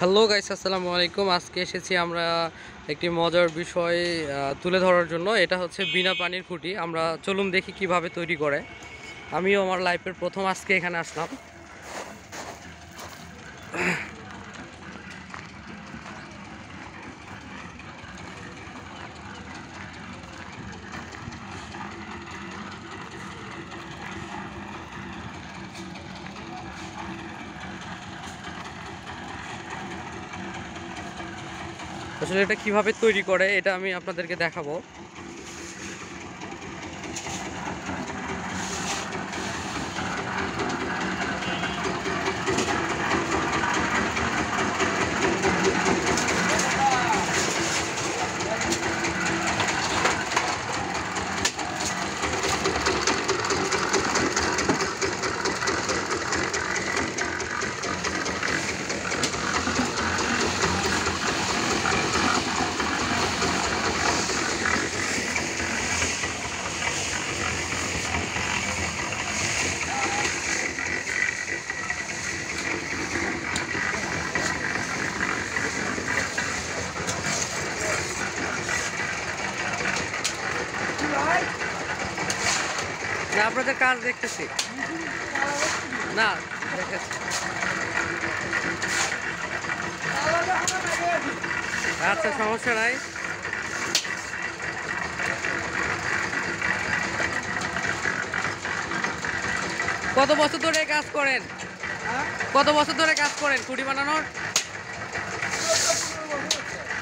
Hello guys, আসসালামু আলাইকুম। আজকে এসেছি আমরা একটি মজার বিষয় তুলে ধরার জন্য। এটা হচ্ছে বিনা পানির খুঁটি। আমরা চলুন দেখি কিভাবে তৈরি করে। আমিও আমার লাইফের প্রথম আজকে এখানে আসলাম। আসলে এটা কিভাবে তৈরি করে এটা আমি আপনাদেরকে দেখাবো। না, আপনাদের কাজ দেখতেছি না, দেখাচ্ছি। আচ্ছা, সমস্যা নাই। কত বছর ধরে কাজ করেন? কত বছর ধরে কাজ করেন খুঁটি বানানোর?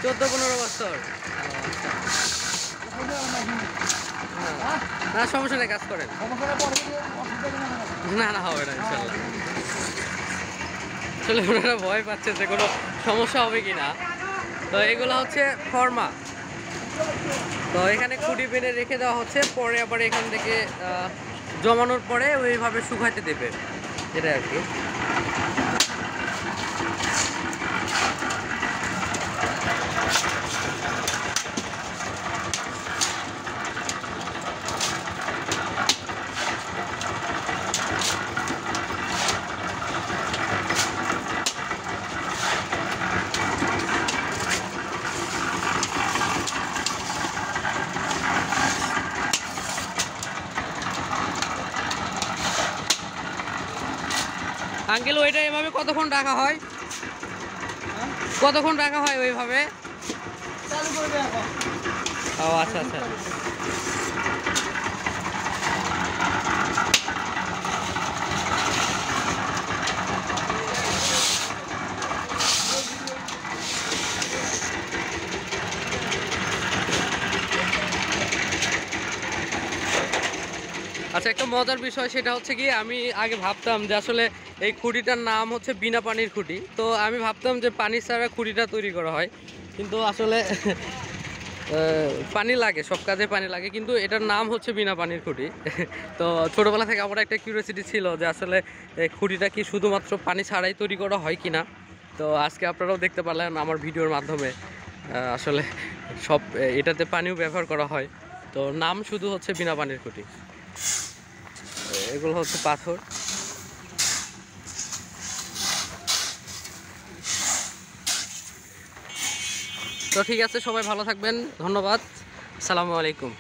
14-15 বছর। না, সমস্যা নেই, কাজ করেন। না না, হবে না ইনশাল্লাহ। আসলে ওনারা ভয় পাচ্ছে যে কোনো সমস্যা হবে কিনা। তো এগুলো হচ্ছে ফর্মা। তো এখানে খুঁটি বেঁধে রেখে দেওয়া হচ্ছে, পরে আবার এখান থেকে জমানোর পরে ওইভাবে শুকাইতে দেবে, এটা আর কি। আঙ্কেল, ওইটা এভাবে কতক্ষণ রাখা হয়? কতক্ষণ রাখা হয় ওইভাবে? ও আচ্ছা আচ্ছা। আচ্ছা, একটা মজার বিষয় সেটা হচ্ছে কি, আমি আগে ভাবতাম যে আসলে এই খুঁটিটার নাম হচ্ছে বিনা পানির খুঁটি। তো আমি ভাবতাম যে পানি ছাড়া খুঁটিটা তৈরি করা হয়, কিন্তু আসলে পানি লাগে, সব কাজে পানি লাগে, কিন্তু এটার নাম হচ্ছে বিনা পানির খুঁটি। তো ছোটোবেলা থেকে আমার একটা কিউরিওসিটি ছিল যে আসলে এই খুঁটিটা কি শুধুমাত্র পানি ছাড়াই তৈরি করা হয় কি না। তো আজকে আপনারাও দেখতে পারলেন আমার ভিডিওর মাধ্যমে আসলে সব এটাতে পানিও ব্যবহার করা হয়। তো নাম শুধু হচ্ছে বিনা পানির খুঁটি। এগুলো হচ্ছে পাথর। তো ঠিক আছে, সবাই ভালো থাকবেন, ধন্যবাদ, আসসালামু আলাইকুম।